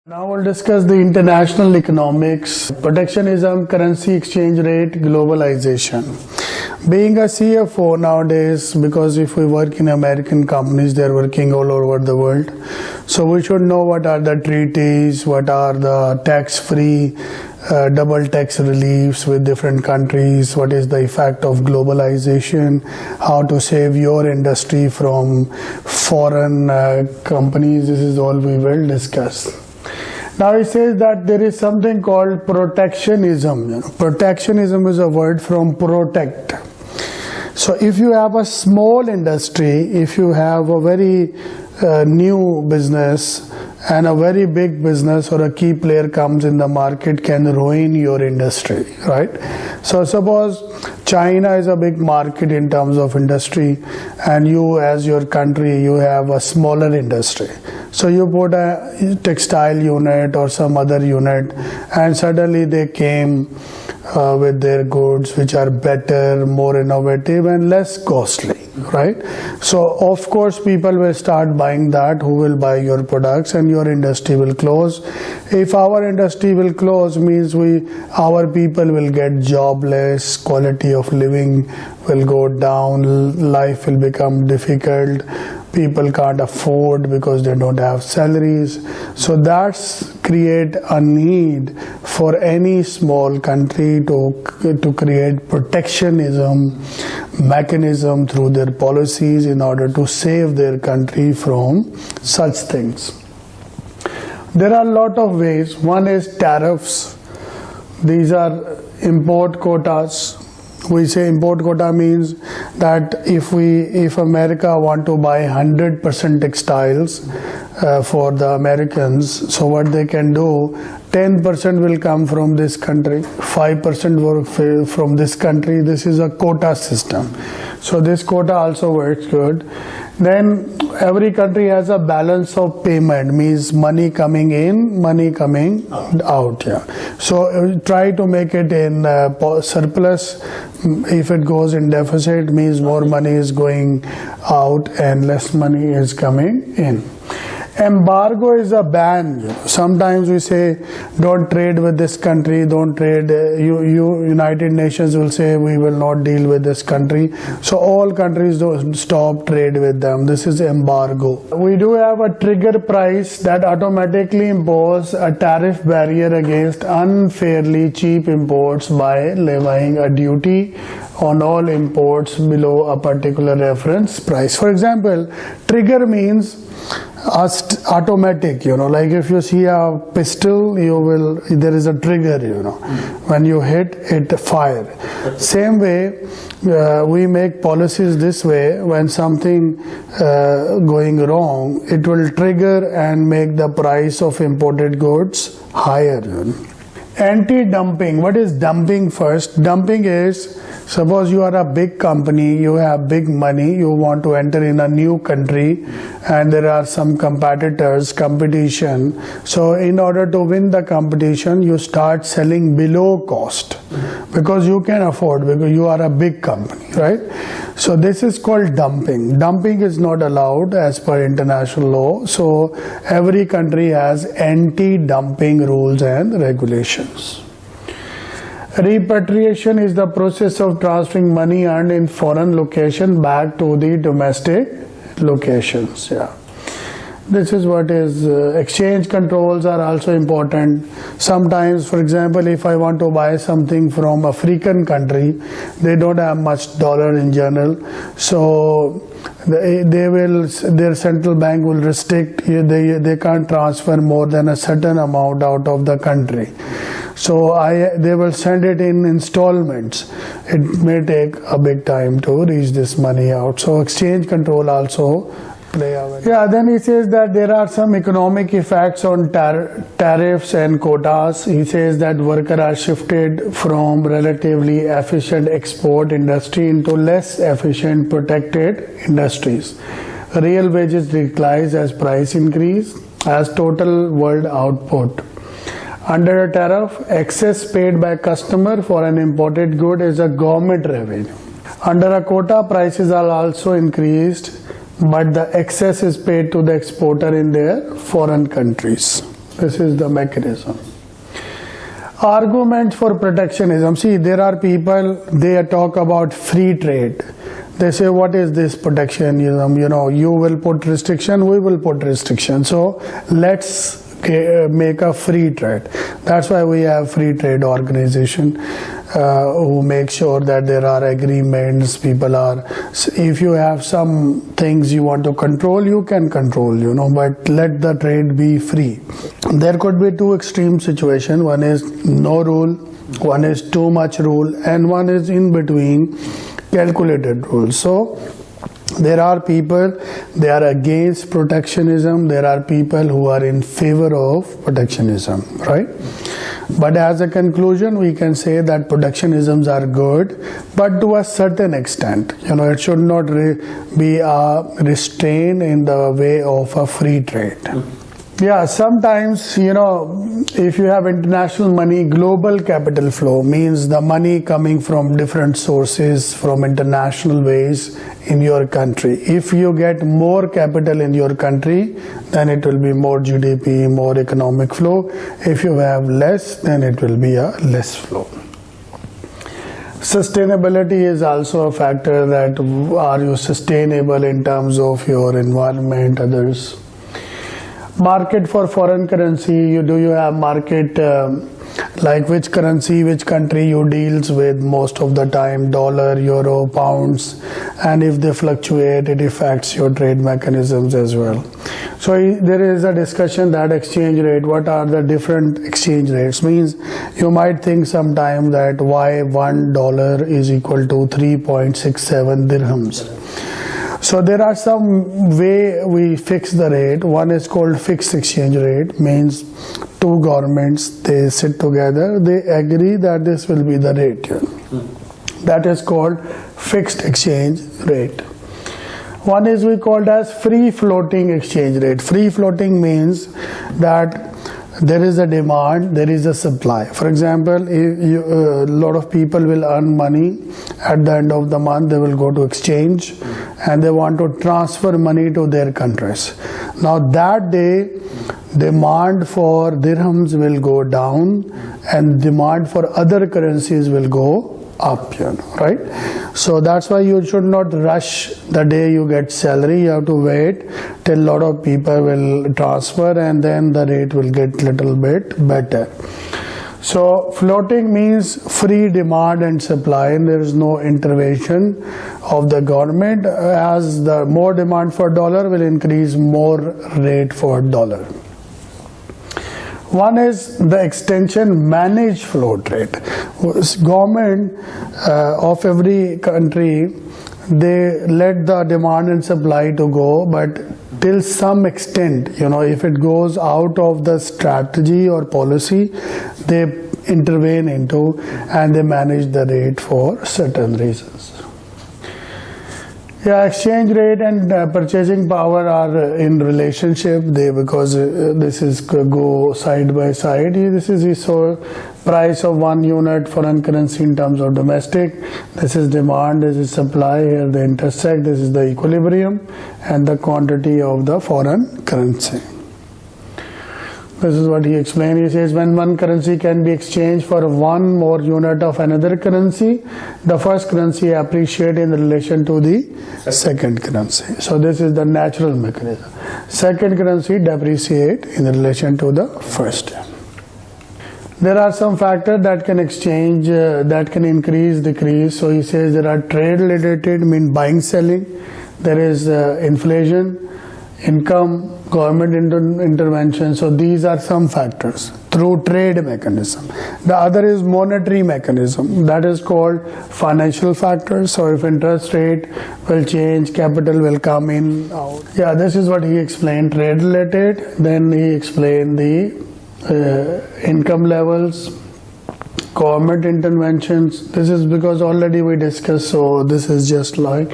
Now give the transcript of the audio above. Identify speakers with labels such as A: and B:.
A: Now we'll discuss the international economics, protectionism, currency exchange rate, globalization. Being a CFO nowadays, because if we work in American companies, they're working all over the world. So we should know what are the treaties, what are the tax-free, double tax reliefs with different countries, what is the effect of globalization, how to save your industry from foreign companies. This is all we will discuss. Now he says that there is something called protectionism. Protectionism is a word from protect. So if you have a small industry, if you have a very new business and a very big business or a key player comes in the market, can ruin your industry, right? So suppose China is a big market in terms of industry and you as your country, you have a smaller industry. So you put a textile unit or some other unit and suddenly they came with their goods which are better, more innovative and less costly, right? So of course people will start buying that, who will buy your products, and your industry will close. If our industry will close, means our people will get jobless, quality of living will go down, life will become difficult, people can't afford because they don't have salaries. So that's create a need for any small country to create protectionism mechanism through their policies in order to save their country from such things. There are a lot of ways. One is tariffs. These are import quotas. We say import quota means that if America want to buy 100% textiles for the Americans, so what they can do, 10% will come from this country, 5% from this country. This is a quota system. So this quota also works good. Then every country has a balance of payment, means money coming in, money coming out. Yeah. So try to make it in surplus. If it goes in deficit, means more money is going out and less money is coming in. Embargo is a ban. Sometimes we say don't trade with this country, don't trade. United Nations will say we will not deal with this country. So all countries don't stop trade with them. This is embargo. We do have a trigger price that automatically imposes a tariff barrier against unfairly cheap imports by levying a duty on all imports below a particular reference price. For example, trigger means automatic, like if you see a pistol, there is a trigger, when you hit, it fire. Same way, we make policies this way. When something going wrong, it will trigger and make the price of imported goods higher. Anti-dumping. What is dumping first? Dumping is, suppose you are a big company, you have big money, you want to enter in a new country and there are some competition. So in order to win the competition, you start selling below cost because you can afford, because you are a big company, right? So this is called dumping. Dumping is not allowed as per international law. So every country has anti-dumping rules and regulations. Repatriation is the process of transferring money earned in foreign location back to the domestic locations. Yeah. This is what is exchange controls are also important. Sometimes, for example, if I want to buy something from African country, they don't have much dollar in general. So their central bank will restrict, they can't transfer more than a certain amount out of the country. So they will send it in installments. It may take a big time to reach this money out. So exchange control also play a very. Yeah, then he says that there are some economic effects on tariffs and quotas. He says that workers are shifted from relatively efficient export industry into less efficient protected industries. Real wages decline as price increase, as total world output. Under a tariff, excess paid by customer for an imported good is a government revenue. Under a quota, prices are also increased, but the excess is paid to the exporter in their foreign countries. This is the mechanism. Argument for protectionism. See, there are people, they talk about free trade. They say, what is this protectionism? You will put restriction, we will put restriction. So let's make a free trade. That's why we have free trade organization who make sure that there are agreements. People are, if you have some things you want to control, you can control, but let the trade be free. There could be two extreme situations. One is no rule, one is too much rule, and one is in between, calculated rules. So there are people, they are against protectionism. There are people who are in favor of protectionism, right? But as a conclusion, we can say that protectionisms are good, but to a certain extent. It should not be restrained in the way of a free trade. Yeah, sometimes, if you have international money, global capital flow means the money coming from different sources, from international ways in your country. If you get more capital in your country, then it will be more GDP, more economic flow. If you have less, then it will be a less flow. Sustainability is also a factor. That are you sustainable in terms of your environment, others. Market for foreign currency. Do you have market like which currency, which country you deals with most of the time, dollar, euro, pounds, and if they fluctuate, it affects your trade mechanisms as well. So there is a discussion that exchange rate, what are the different exchange rates, means you might think sometime that why $1 is equal to 3.67 dirhams. So there are some way we fix the rate. One is called fixed exchange rate, means two governments, they sit together, they agree that this will be the rate. That is called fixed exchange rate. One is we called as free floating exchange rate. Free floating means that there is a demand, there is a supply. For example, a lot of people will earn money at the end of the month, they will go to exchange and they want to transfer money to their countries. Now that day, demand for dirhams will go down and demand for other currencies will go up, right? So that's why you should not rush the day you get salary. You have to wait till a lot of people will transfer and then the rate will get little bit better. So floating means free demand and supply, and there is no intervention of the government. As the more demand for dollar will increase more rate for dollar. One is the extension managed float rate. Government of every country, they let the demand and supply to go, but till some extent, if it goes out of the strategy or policy, they intervene into and they manage the rate for certain reasons. Yeah, exchange rate and purchasing power are in relationship because this is go side by side. This is the price of one unit foreign currency in terms of domestic. This is demand, this is supply. Here they intersect. This is the equilibrium and the quantity of the foreign currency. This is what he explained. He says when one currency can be exchanged for one more unit of another currency, the first currency appreciates in relation to the second currency. So this is the natural mechanism. Second currency depreciates in relation to the first. There are some factors that can exchange, that can increase, decrease. So he says there are trade related, mean buying, selling. There is inflation, income, government intervention. So these are some factors through trade mechanism. The other is monetary mechanism, that is called financial factors. So if interest rate will change, capital will come in, out. Yeah, this is what he explained, trade related. Then he explained the income levels, government interventions. This is because already we discussed, so this is just like